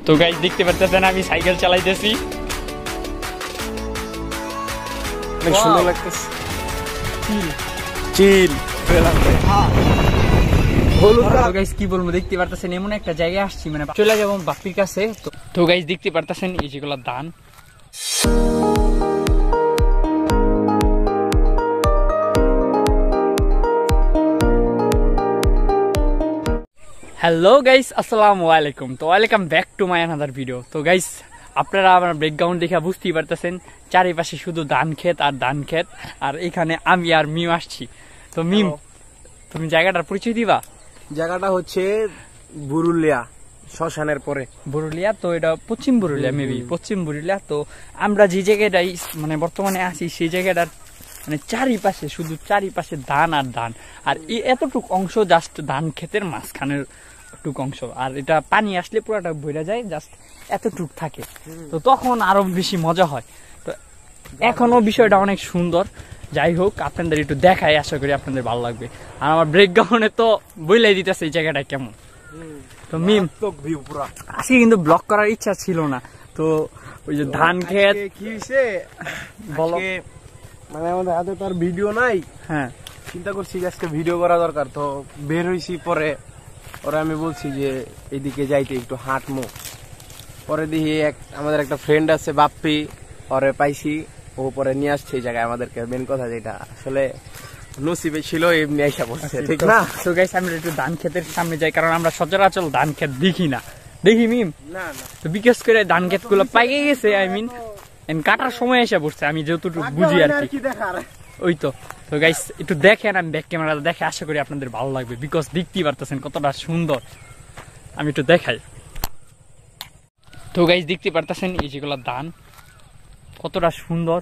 তো গাইস দেখতে পারতেছেন আমি সাইকেল চালাইতেছি, অনেক সুন্দর লাগতেছে। চিল গাইস কি বলবো, দেখতে পারতেছেন এমন একটা জায়গায় আসছি, মানে চলে যাবো বাপির কাছে। তো গাইস দেখতে পারতেছেন এই যেগুলো ধান। হ্যালো গাইস, আসসালামু আলাইকুম। তো welcome back to my another video. তো গাইস আপনারা আমার ব্যাকগ্রাউন্ড দেখে বুঝতেই পারতেছেন চারিপাশে শুধু ধান ক্ষেত আর ধান ক্ষেত, আর এখানে আমি আর মিম আসছি। তো মিম, তুমি জায়গাটার পরিচয় দিবা? জায়গাটা হচ্ছে বুরুলিয়া, শ্মশানের পরে বুরুলিয়া। তো এটা পশ্চিম বুরুলিয়া, মেবি পশ্চিম বুরুলিয়া। তো আমরা যে জায়গাটাই মানে বর্তমানে আছি সেই জায়গাটার মানে চারিপাশে শুধু চারিপাশে ধান আর ধান, আর এই এতটুক অংশ জাস্ট ধান ক্ষেতের মাঝখানের টুক অংশ, আর এটা পানি আসলে পুরোটা ভরে যায়, জাস্ট এতটুক থাকে। তো তখন আরো বেশি মজা হয়। তো এখনো বিষয়টা অনেক সুন্দর। যাই হোক, আপনাদের একটু দেখাই, আশা করি আপনাদের ভালো লাগবে। আর আমার ব্রেকগ্রাউন্ডে তো বইলাই দিতেছে এই জায়গাটা কেমন। তো মিম, আজকে কিন্তু ব্লগ করার ইচ্ছা ছিল না, তো ওই যে ধান ক্ষেত কি হইছে বলো, মানে আমাদের হাতে তো আর ভিডিও নাই। হ্যাঁ, চিন্তা করছি যে আজকে ভিডিও করা দরকার, তো বের হইছি। পরে ওরা আমি বলছি যে এইদিকে যাইতে একটু হাঁটমো। পরে দেখি আমাদের একটা ফ্রেন্ড আছে বাপ্পি, ওরে পাইছি, ও পরে নিয়ে আসছে এই জায়গায় আমাদেরকে। মেন কথা যেটা আসলে নসিবে ছিল এমনি আইসা বসছে, ঠিক না? তো গাইস আমরা একটু ধান ক্ষেতের সামনে যাই, কারণ আমরা সচরাচর ধান ক্ষেত দেখি না, দেখি মিম না। তো বিশেষ করে ধান ক্ষেত গুলো পাইকে গেছে, আই মিন কাটার সময় এসে পড়ছে, আমি যতটুকু বুঝি আর কি। ওই তো গাইস একটু দেখেন, আমি ব্যাক ক্যামেরা দেখে আশা করি আপনাদের ভালো লাগবে, বিকজ দেখতেই পারতেছেন কতটা সুন্দর। আমি একটু দেখাই। তো গাইস দেখতে পারতেছেন এই যেগুলো ধান কতটা সুন্দর,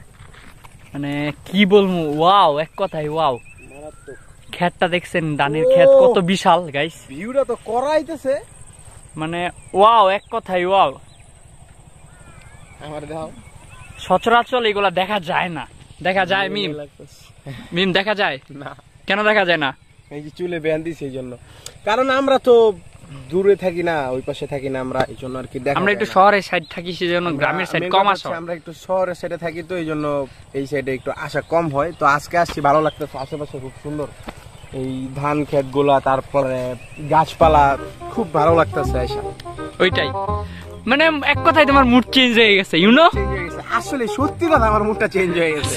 মানে কি বলবো, ওয়াও, এক কথাই ওয়াও। ক্ষেতটা দেখছেন, ধানের ক্ষেত কত বিশাল গাইস, ভিউটা তো করাইতেছে, মানে ওয়াও, এক কথাই ওয়াও। আমার দাও সচরাচর এগুলা দেখা যায় না। দেখা যায় মিম দেখা যায় না? কেন দেখা যায় না? এই যে চুলে বেঁধে দিছি এই জন্য, কারণ আমরা তো দূরে থাকি না, ওই পাশে থাকি না আমরা, এই জন্য আর কি। আমরা একটু শহরের সাইড থাকি, সেজন্য গ্রামের সাইড কম আসে। আমরা একটু শহরের সাইডে থাকি, তো এই জন্য এই সাইডে একটু আসা কম হয়। তো আজকে আসছি, ভালো লাগতেছে, আশেপাশে খুব সুন্দর এই ধান ক্ষেত গুলা, তারপরে গাছপালা, খুব ভালো লাগতেছে আইসা। ওইটাই মানে এক কথায় তোমার মুড চেঞ্জ হয়ে গেছে, ইউনো। আসলে সত্যি কথা, আমার মুডটা চেঞ্জ হয়ে গেছে।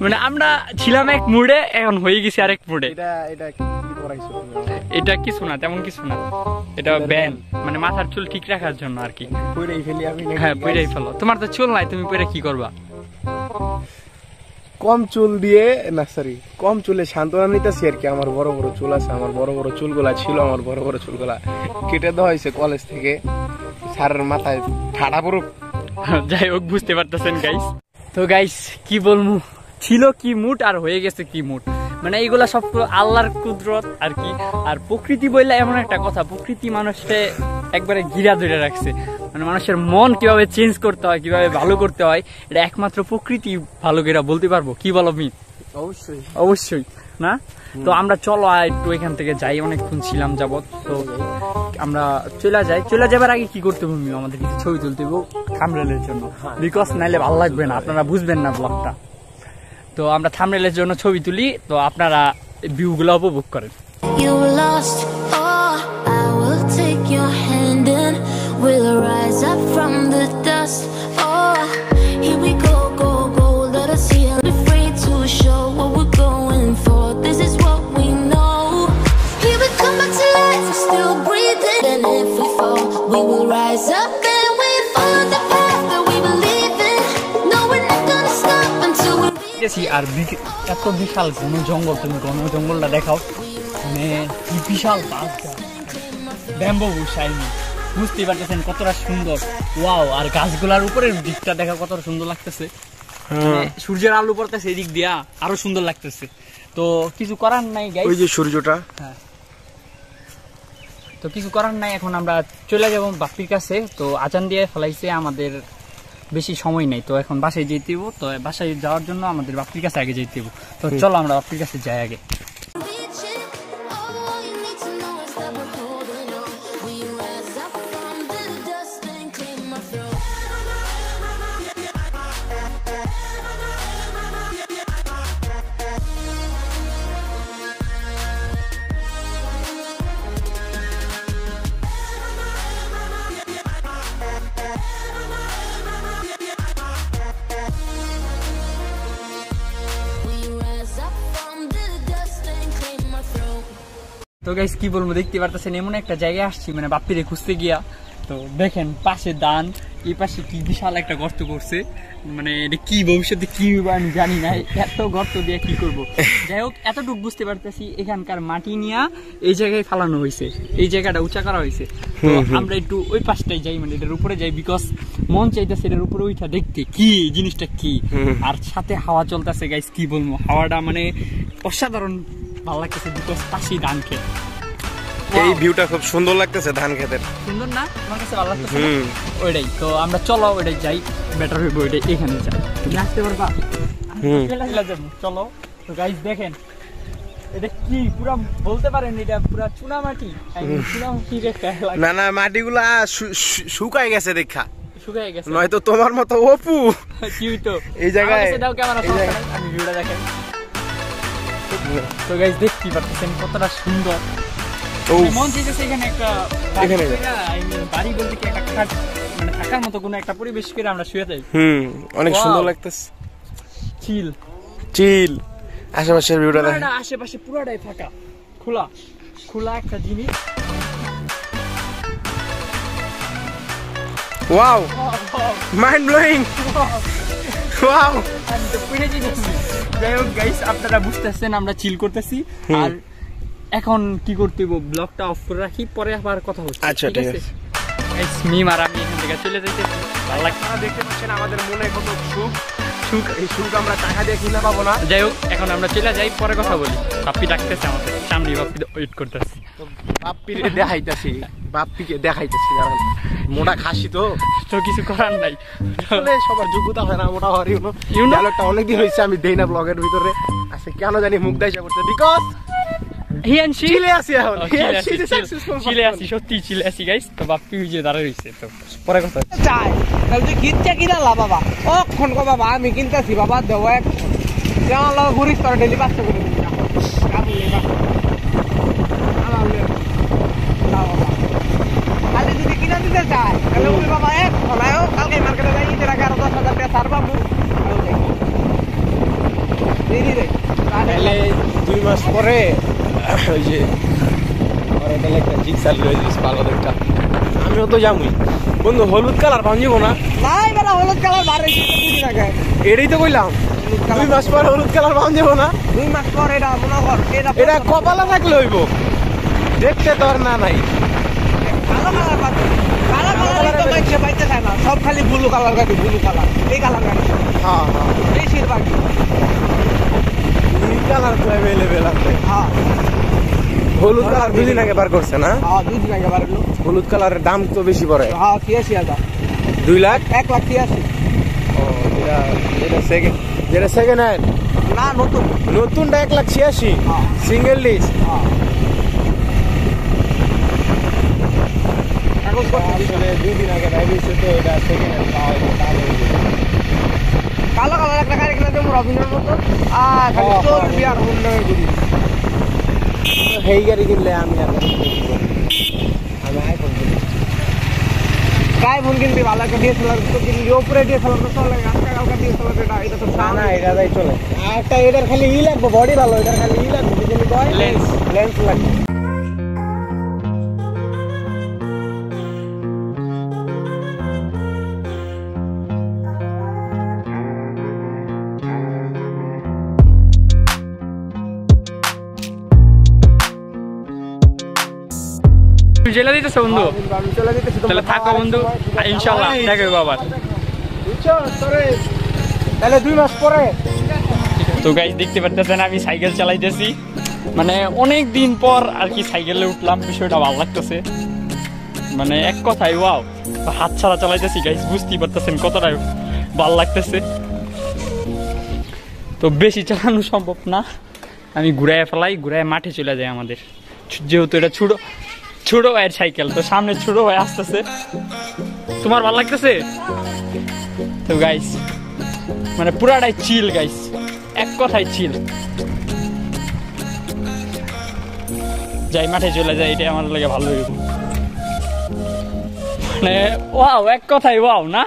মানে আমরা ছিলাম এক মুডে, এখন হয়ে গেছি আরেক মুডে। এটা কি করাইছো তুমি? এটা কিছু না, তেমন কিছু না, এটা ব্যান, মানে মাথার চুল ঠিক রাখার জন্য আর কি। পইরাই ফেলি আমি। হ্যাঁ, পইরাই ফেলো। তোমার তো চুল নাই, তুমি পইরা কি করবা? কম চুল দিয়ে না, সরি, কম চুলে সান্ত্বনা নিতেছি আর কি। আমার বড় বড় চুল আছে, আমার বড় বড় চুলগুলা ছিল, আমার বড় বড় চুলগুলা কেটে দেওয়া হয়েছে কলেজ থেকে, স্যারের মাথায় ঠাডা পড়ুক। যাই হোক, বুঝতে পারতেছেন গাইস। তো গাইস কি বলবো, ছিল কি মুড আর হয়ে গেছে কি মুড, মানে এইগুলা সব আল্লাহর কুদরত আর কি। আর প্রকৃতি বললে এমন একটা কথা, প্রকৃতি মানুষকে একবারে ঘিরা ধরে রাখছে। মানে মানুষের মন কিভাবে চেঞ্জ করতে হয়, কিভাবে ভালো করতে হয়, এটা একমাত্র প্রকৃতি ভালো করে বলতে পারবো। কি বলো মি? অবশ্যই অবশ্যই না? তো আমরা চলো একটু এখান থেকে যাই, অনেকক্ষণ ছিলাম যাবত। তো আমরা চলে যাবার আগে কি করতে হবে, আমাদের কিছু ছবি তুলতে হবে থাম্বনেলের জন্য, বিকজ নাইলে ভালো লাগবে না, আপনারা বুঝবেন না ব্লগটা। তো আমরা থাম্বনেলের জন্য ছবি তুলি, তো আপনারা ভিউগুলো উপভোগ করেন। আর এত বিশাল ঘন জঙ্গল, তুমি ঘন জঙ্গলটা দেখাও, মানে কি বিশাল ব্যাম্বো শাইনি, বুঝতেই পারতেছেন কতটা সুন্দর। ওয়াও, আর গাছগুলার উপরের দিকটা দেখা কতটা সুন্দর লাগতেছে, সূর্যের আলো পড়তেছে এদিক দিয়া, আরো সুন্দর লাগতেছে। তো কিছু করার নাই গাইস, ওই যে সূর্যটা। হ্যাঁ, তো কিছু করার নাই, এখন আমরা চলে যাবো বাপ্পির কাছে। তো আজান দিয়ে ফেলাইছে, আমাদের বেশি সময় নেই, তো এখন বাসায় যেতে হইব। তো বাসায় যাওয়ার জন্য আমাদের বাপ্পির কাছে আগে যেতে হইব। তো চলো আমরা বাপ্পির কাছে যাই আগে। তো গাইস কি বলবো, দেখতে পারতেছেন এমন একটা জায়গায় আসছি মানে বাপ্পিরে খুঁজতে গিয়া। তো দেখেন পাশে দান, এই পাশে কি বিশাল একটা গর্ত করছে, মানে এটা কি ভবিষ্যতে কি আমি জানি না, এত গর্ত দিয়ে কি করব। যাই হোক এতটুকু বুঝতে পারতেছি এখানকার মাটি নিয়ে এই জায়গায় ফালানো হয়েছে, এই জায়গাটা উঁচা করা হয়েছে। তো আমরা একটু ওই পাশটাই যাই, মানে এটার উপরে যাই, বিকজ মন চাইতেছে এটার উপরে ওইটা দেখতে কি জিনিসটা কি। আর সাথে হাওয়া চলতেছে গাইস, কি বলবো, হাওয়াটা মানে অসাধারণ ভালো লাগতেছে, বিকজ পাশেই ধান খেত। এই ভিউটা খুব সুন্দর লাগতেছে ধান খেতের। সুন্দর না তোমার কাছে? ভালো লাগতেছে ওইটাই। তো আমরা চলো ওইটাই যাই, বেটার হইব ওইটাই, এখানে যাই। তুমি আসতে পারবা? চলো। তো গাইস দেখেন এটা কি পুরা বলতে পারেন এটা পুরা চুনামাটি। না না, মাটিগুলা শুকায় গেছে দেখা, শুকায় গেছে, নয়তো তোমার মতো অপু কি হইতো এই জায়গায়। দাও ক্যামেরা, আমি ভিডিওটা দেখেন। তো গাইস দেখতে পারতেছেন কতটা সুন্দর, মন চাইতেছে এখানে একটা বাড়ি বলতে কি একটা খাট, মানে থাকার মতো কোনো একটা পরিবেশ করে আমরা শুয়ে যাই। অনেক সুন্দর লাগতেছে, চিল চিল। আশেপাশের ভিউটা দেখেন, আশেপাশে পুরোটাই ফাঁকা, খোলা খোলা একটা জিনিস। Wow, mind blowing, wow. যাই হোক গাইস আপনারা বুঝতেছেন আমরা চিল করতেছি, আর এখন কি করতে হইব, ব্লগটা অফ করে রাখি, পরে আবার কথা হচ্ছে। আচ্ছা ঠিক আছে। মিম আর আমি এখান থেকে চলে যাইতেছি। আপনারা দেখতে পাচ্ছেন আমাদের মনে কত সুখ, সুখ এই সুখ আমরা টাকা দিয়ে কিনা পাবো না। যাই হোক এখন আমরা চলে যাই, পরে কথা বলি। বাপ্পি ডাকতেছে আমাদের সামনে, বাপ্পি ওয়েট করতেছি। বাপ্পিরে দেখাইতেছি, বাপ্পিকে দেখাইতেছি, কারণ মোটা খাসি তো কিছু করার নাই, সবার যোগ্যতা হয় না মোটা হওয়ার। ডায়লগটা অনেকদিন হয়েছে আমি দেই না ব্লগের ভিতরে, আচ্ছা কেন জানি মুখ দাইসা করছে, বিকজ আমি কিনতেছি বাবা, দেবো ঘুরিস করে ডেলি 500 করে খালি যদি কিনা দিতে চায় তাহলে বলি বাবা এক ফলায় কালকে মার্কেটে যাই, ঈদের আগে আরো 10,000 টাকা সার পাবো। 2 মাস পরে ওই যে একটা জিগ চালু হয়ে যাচ্ছে পালাদেরটা, আমিও তো যাবই বন্ধু। হলুদ কালার পাওয়া যাবো না? নাই বেলা হলুদ কালার বাড়ে এটাই তো কইলাম, 2 মাস পর হলুদ কালার পাওয়া যাবো না? 2 মাস পর এটা মনে কর এটা কপালে থাকলে হইব, দেখতে তো আর না নাই। কালো কালার পাচ্ছে, কালো কালার তো পাইছে পাইতে চায় না, সব খালি ব্লু কালার গাড়ি, ব্লু কালার এই কালার গাড়ি। হ্যাঁ হ্যাঁ, বেশিরভাগ নীল কালার তো অ্যাভেলেবেল আছে। হ্যাঁ, হলুদ কালার 2 দিন আগে বার করছে না? হ্যাঁ 2 দিন আগে বার করলো। হলুদ কালারের দাম তো বেশি পড়ে। হ্যাঁ 83,000। 2 লাখ? 1,83,000। ও এটা সেকেন্ড, যেটা সেকেন্ড হ্যান্ড না নতুন, নতুনটা 1,86,000 সিঙ্গেল ডিস্ক। কাগজ আসলে 2 দিন আগে ভাইবেছে তো এটা সেকেন্ড হ্যান্ড পাওয়া কালো কালার একটা গাড়ি কিনে দেবো রবিনের মতো, আর খালি চলবি আর উন্নয়ন করি। সেই গাড়ি কিনলে আমি আর আইফোন কিনি। আইফোন কিনবি, ভালো একটা ডিএসএলআর তো কিনবি, ওপরে ডিএসএলআর তো চলে, আজকে কালকে ডিএসএলআর এটা তো না এটাই চলে। আর একটা এটার খালি ই লাগবে, বডি ভালো, এটার খালি ই লাগবে, যদি কয় লেন্স, লেন্স লাগবে। জেলা দিতেছে বন্ধু, তাহলে থাকো বন্ধু, ইনশাআল্লাহ দেখো আবার। তাহলে 2 মাস পরে। তো গাইস দেখতে পারতেছেন আমি সাইকেল চালাইতেছি, মানে অনেক দিন পর আর কি সাইকেলে উঠলাম, বিষয়টা ভালো লাগতেছে, মানে এক কথাই ওয়াও। হাত ছাড়া চালাইতেছি গাইস, বুঝতেই পারতেছেন কতটা ভালো লাগতেছে। তো বেশি চালানো সম্ভব না, আমি ঘুরাইয়া ফেলাই, ঘুরাই মাঠে চলে যায় আমাদের, যেহেতু এটা ছোট ভাইয়ের সাইকেল, তো সামনে ছোট ভাই আসতেছে। তোমার ভালো লাগতেছে? তো গাইস মানে পুরাটাই চিল গাইস, এক কথাই চিল। যাই মাঠে চলে যায়, এটাই আমার লাগে ভালো হইব, মানে ওয়াও, এক কথাই ওয়াও না?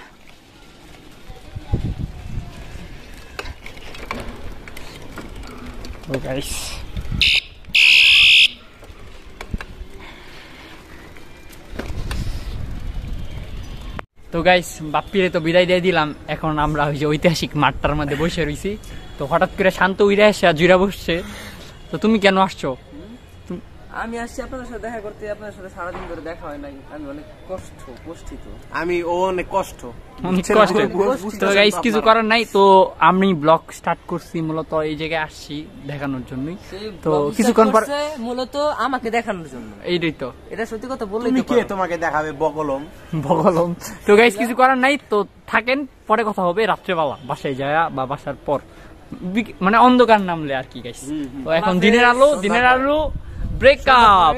তো গাইস তো গাইস বাপ্পিরে তো বিদায় দিয়ে দিলাম, এখন আমরা ওই যে ঐতিহাসিক মাঠটার মধ্যে বসে রয়েছি। তো হঠাৎ করে শান্ত উইরা এসে জুড়া বসছে। তো তুমি কেন আসছো? আমি আসছি আপনাদের সাথে দেখা করতে, আপনাদের সাথে সারাদিন ধরে দেখা হয় নাই, আমি অনেক কষ্টিত। আমি অনেক কষ্ট। তো গাইস কিছু করার নাই, তো আমি ব্লগ স্টার্ট করছি মূলত এই জায়গায় আসছি দেখানোর জন্যই। তো কিছুক্ষণ পর মূলত আমাকে দেখানোর জন্য, এইটাই তো, এটা সত্যি কথা বললে তুমি কে তোমাকে দেখাবে? বগলম। তো গাইস কিছু করার নাই, তো থাকেন, পরে কথা হবে রাত্রেবেলা বাসায় যায় বা বাসার পর, মানে অন্ধকার নামলে আর কি গাইস। তো এখন দিনের আলো ব্রেকআপ।